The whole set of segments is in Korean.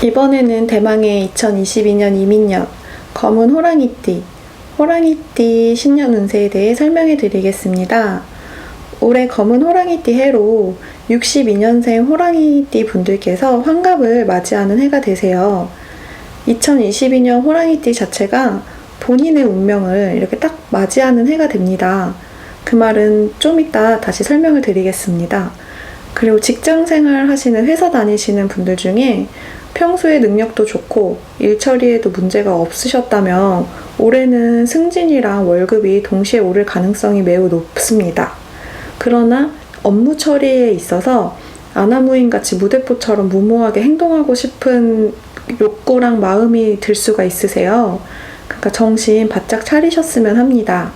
이번에는 대망의 2022년 이민년 검은 호랑이띠 신년 운세에 대해 설명해 드리겠습니다. 올해 검은 호랑이띠 해로 62년생 호랑이띠 분들께서 환갑을 맞이하는 해가 되세요. 2022년 호랑이띠 자체가 본인의 운명을 이렇게 딱 맞이하는 해가 됩니다. 그 말은 좀 이따 다시 설명을 드리겠습니다. 그리고 직장생활 하시는 회사 다니시는 분들 중에 평소에 능력도 좋고 일 처리에도 문제가 없으셨다면 올해는 승진이랑 월급이 동시에 오를 가능성이 매우 높습니다. 그러나 업무 처리에 있어서 아나무인같이 무대포처럼 무모하게 행동하고 싶은 욕구랑 마음이 들 수가 있으세요. 그러니까 정신 바짝 차리셨으면 합니다.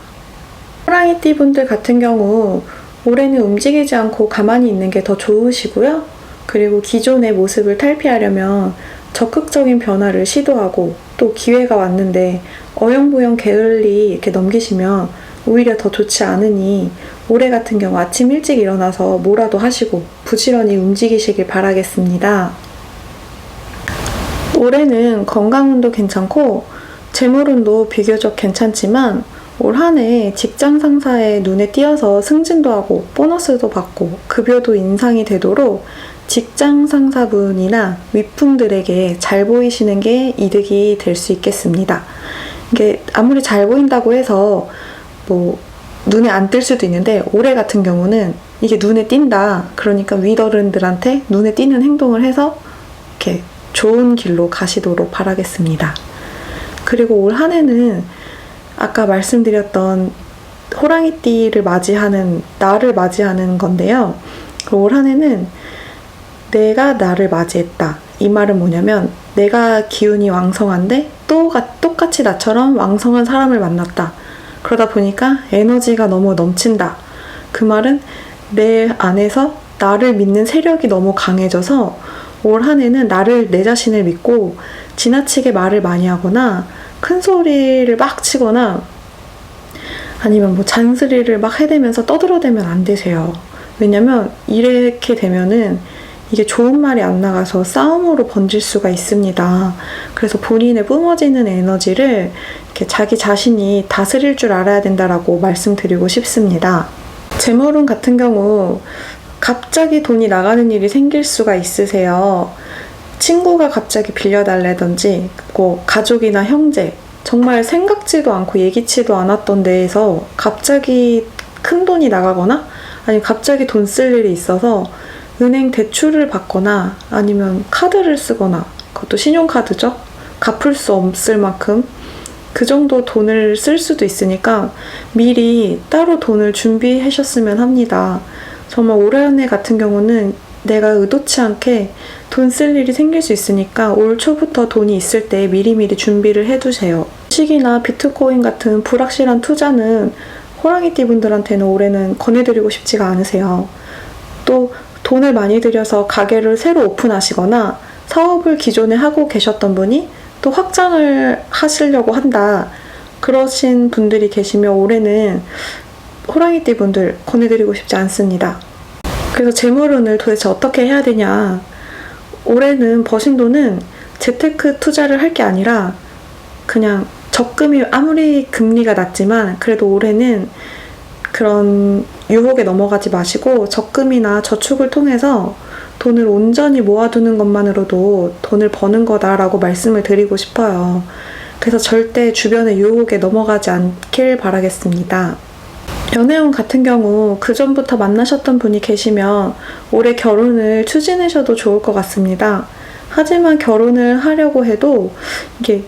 호랑이띠 분들 같은 경우 올해는 움직이지 않고 가만히 있는 게 더 좋으시고요. 그리고 기존의 모습을 탈피하려면 적극적인 변화를 시도하고 또 기회가 왔는데 어영부영 게을리 이렇게 넘기시면 오히려 더 좋지 않으니 올해 같은 경우 아침 일찍 일어나서 뭐라도 하시고 부지런히 움직이시길 바라겠습니다. 올해는 건강운도 괜찮고 재물운도 비교적 괜찮지만 올 한 해 직장 상사의 눈에 띄어서 승진도 하고 보너스도 받고 급여도 인상이 되도록 직장 상사분이나 윗분들에게 잘 보이시는 게 이득이 될 수 있겠습니다. 이게 아무리 잘 보인다고 해서 눈에 안 띌 수도 있는데 올해 같은 경우는 이게 눈에 띈다. 그러니까 윗어른들한테 눈에 띄는 행동을 해서 이렇게 좋은 길로 가시도록 바라겠습니다. 그리고 올 한 해는 아까 말씀드렸던 호랑이띠를 나를 맞이하는 건데요. 올 한 해는 내가 나를 맞이했다. 이 말은 뭐냐면 내가 기운이 왕성한데 똑같이 나처럼 왕성한 사람을 만났다. 그러다 보니까 에너지가 너무 넘친다. 그 말은 내 안에서 나를 믿는 세력이 너무 강해져서 올 한 해는 내 자신을 믿고 지나치게 말을 많이 하거나 큰 소리를 막 치거나 아니면 잔소리를 막 해대면서 떠들어대면 안 되세요. 왜냐면 이렇게 되면은 이게 좋은 말이 안 나가서 싸움으로 번질 수가 있습니다. 그래서 본인의 뿜어지는 에너지를 이렇게 자기 자신이 다스릴 줄 알아야 된다라고 말씀드리고 싶습니다. 재물운 같은 경우 갑자기 돈이 나가는 일이 생길 수가 있으세요. 친구가 갑자기 빌려달라든지 가족이나 형제 정말 생각지도 않고 예기치도 않았던 데에서 갑자기 큰 돈이 나가거나 아니면 갑자기 돈 쓸 일이 있어서 은행 대출을 받거나 아니면 카드를 쓰거나 그것도 신용카드죠. 갚을 수 없을 만큼 그 정도 돈을 쓸 수도 있으니까 미리 따로 돈을 준비하셨으면 합니다. 정말 올해 한 해 같은 경우는 내가 의도치 않게 돈 쓸 일이 생길 수 있으니까 올 초부터 돈이 있을 때 미리미리 준비를 해두세요. 주식이나 비트코인 같은 불확실한 투자는 호랑이띠 분들한테는 올해는 권해드리고 싶지가 않으세요. 또 돈을 많이 들여서 가게를 새로 오픈하시거나 사업을 기존에 하고 계셨던 분이 또 확장을 하시려고 한다. 그러신 분들이 계시면 올해는 호랑이띠 분들 권해드리고 싶지 않습니다. 그래서 재물운을 도대체 어떻게 해야 되냐. 올해는 버신 돈은 재테크 투자를 할 게 아니라 그냥 적금이 아무리 금리가 낮지만 그래도 올해는 그런 유혹에 넘어가지 마시고 적금이나 저축을 통해서 돈을 온전히 모아두는 것만으로도 돈을 버는 거다라고 말씀을 드리고 싶어요. 그래서 절대 주변의 유혹에 넘어가지 않길 바라겠습니다. 연애운 같은 경우 그전부터 만나셨던 분이 계시면 올해 결혼을 추진하셔도 좋을 것 같습니다. 하지만 결혼을 하려고 해도 이게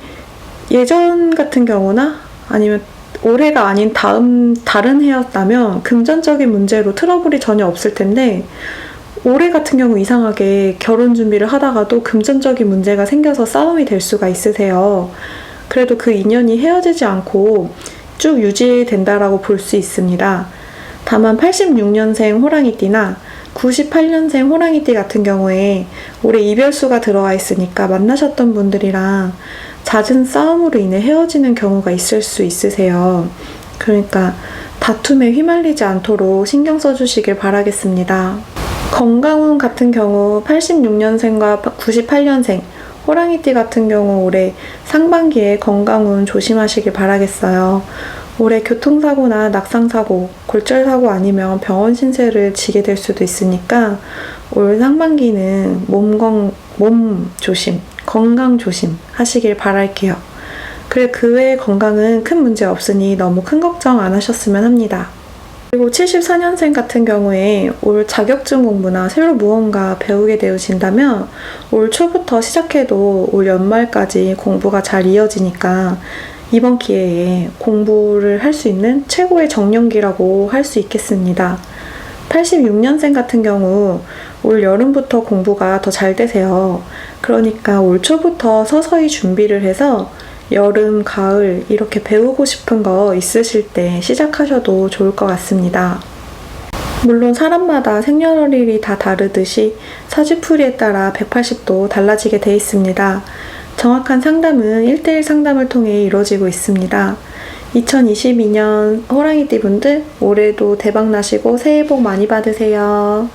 예전 같은 경우나 아니면 올해가 아닌 다른 해였다면 금전적인 문제로 트러블이 전혀 없을 텐데 올해 같은 경우 이상하게 결혼 준비를 하다가도 금전적인 문제가 생겨서 싸움이 될 수가 있으세요. 그래도 그 인연이 헤어지지 않고 쭉 유지된다라고 볼 수 있습니다. 다만 86년생 호랑이띠나 98년생 호랑이띠 같은 경우에 올해 이별수가 들어와 있으니까 만나셨던 분들이랑 잦은 싸움으로 인해 헤어지는 경우가 있을 수 있으세요. 그러니까 다툼에 휘말리지 않도록 신경 써주시길 바라겠습니다. 건강운 같은 경우 86년생과 98년생 호랑이띠 같은 경우 올해 상반기에 건강운 조심하시길 바라겠어요. 올해 교통사고나 낙상사고, 골절사고 아니면 병원 신세를 지게 될 수도 있으니까 올 상반기는 몸 조심, 건강 조심 하시길 바랄게요. 그래 그 외의 건강은 큰 문제 없으니 너무 큰 걱정 안 하셨으면 합니다. 그리고 74년생 같은 경우에 올 자격증 공부나 새로 무언가 배우게 되신다면 올 초부터 시작해도 올 연말까지 공부가 잘 이어지니까 이번 기회에 공부를 할 수 있는 최고의 정년기라고 할 수 있겠습니다. 86년생 같은 경우 올 여름부터 공부가 더 잘 되세요. 그러니까 올 초부터 서서히 준비를 해서 여름, 가을 이렇게 배우고 싶은 거 있으실 때 시작하셔도 좋을 것 같습니다. 물론 사람마다 생년월일이 다 다르듯이 사주풀이에 따라 180도 달라지게 돼 있습니다. 정확한 상담은 1대1 상담을 통해 이루어지고 있습니다. 2022년 호랑이띠 분들 올해도 대박 나시고 새해 복 많이 받으세요.